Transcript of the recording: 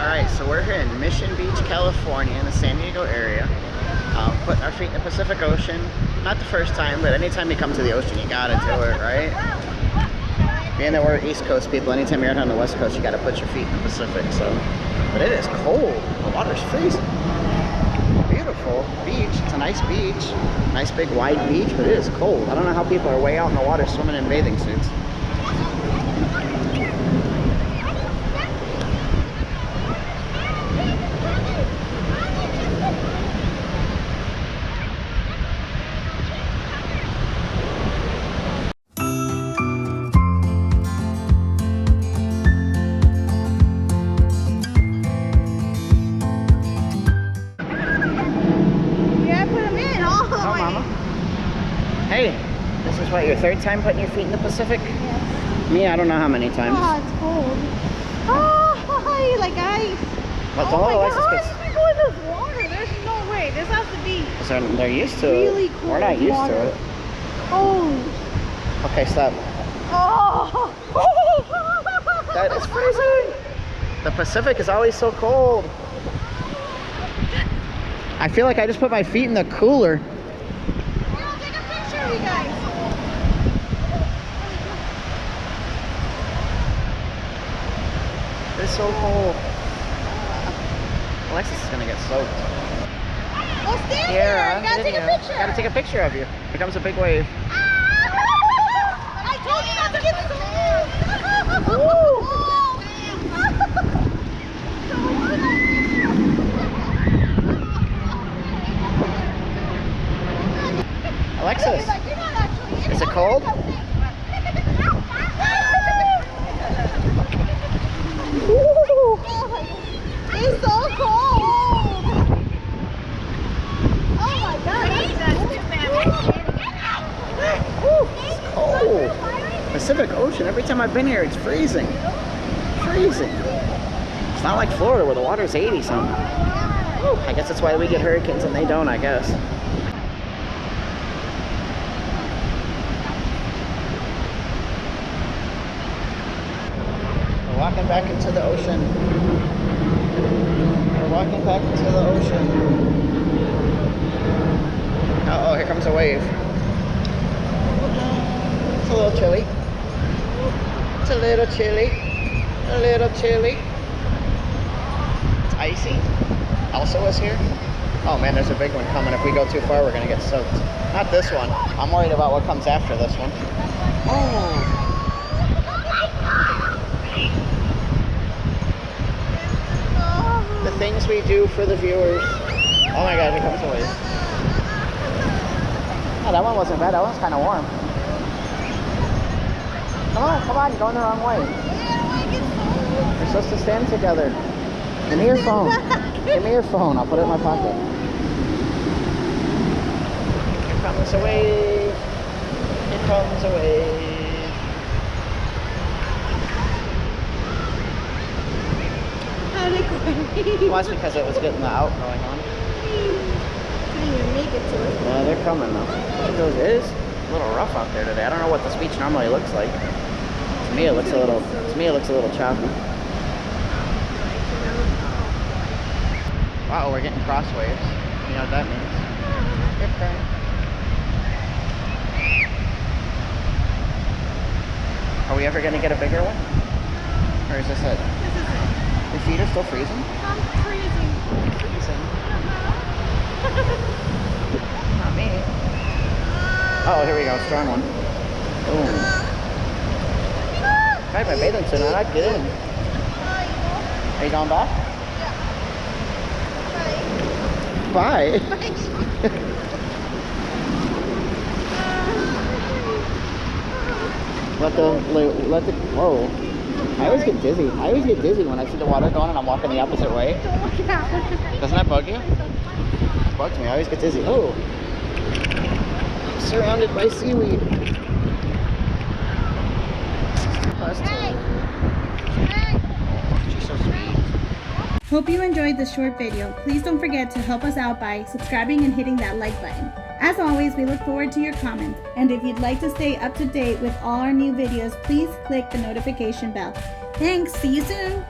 Alright, so we're here in Mission Beach, California, in the San Diego area. Putting our feet in the Pacific Ocean. Not the first time, but anytime you come to the ocean, you gotta do it, right? Being that we're East Coast people, anytime you're out on the West Coast, you gotta put your feet in the Pacific, so. But it is cold. The water's freezing. Beautiful beach. It's a nice beach. Nice big wide beach, but it is cold. I don't know how people are way out in the water swimming in bathing suits. Hey, this is what, your third time putting your feet in the Pacific? Yes. Me, I don't know how many times. Oh, it's cold. Oh, like ice. What's oh all my Alexis God, gets? how do we go in this water? There's no way. This has to be. So they're used to really it. cold. We're not used water. to it. Oh. Okay, stop. Oh. That is freezing. The Pacific is always so cold. I feel like I just put my feet in the cooler. You guys. It's so cold. Alexis is gonna get soaked. Well, stand there. You gotta take a picture. Gotta take a picture of you. Here comes a big wave. I told you not to get soaked. Alexis, is it cold? It's so cold. Oh my God. It's cold. Pacific Ocean, every time I've been here, it's freezing. Freezing. It's not like Florida where the water's 80 something. I guess that's why we get hurricanes and they don't, I guess. Walking back into the ocean. We're walking back into the ocean. Uh oh, here comes a wave. It's a little chilly. It's a little chilly. A little chilly. It's icy. Elsa was here. Oh man, there's a big one coming. If we go too far, we're gonna get soaked. Not this one. I'm worried about what comes after this one. Oh. The things we do for the viewers. Oh my God, here comes the wave. Oh, that one wasn't bad. That one's kind of warm. Come on, you're going the wrong way. You're supposed to stand together. Give me your phone. Give me your phone. I'll put it in my pocket. Here comes a wave. Here comes a wave. Well, that's because it was getting the out going on. Couldn't even make it to it. Yeah, they're coming though. It is a little rough out there today. I don't know what this beach normally looks like. To me, it looks a little. To me, it looks a little choppy. Wow, we're getting cross waves. You know what that means? You're crying. Are we ever gonna get a bigger one? Or is this it? This is it. Your feet are still freezing? I'm freezing. Freezing. Not me. Oh, here we go. Strong one. Boom. I had my bathing suit on. I'd get in. Are you going back? Yeah. Bye. Let the, whoa. I always get dizzy. I always get dizzy when I see the water going and I'm walking the opposite way. Doesn't that bug you? It bugs me. I always get dizzy. Oh. I'm surrounded by seaweed. She's so sweet. Hope you enjoyed this short video. Please don't forget to help us out by subscribing and hitting that like button. As always, we look forward to your comments. And if you'd like to stay up to date with all our new videos, please click the notification bell. Thanks, see you soon!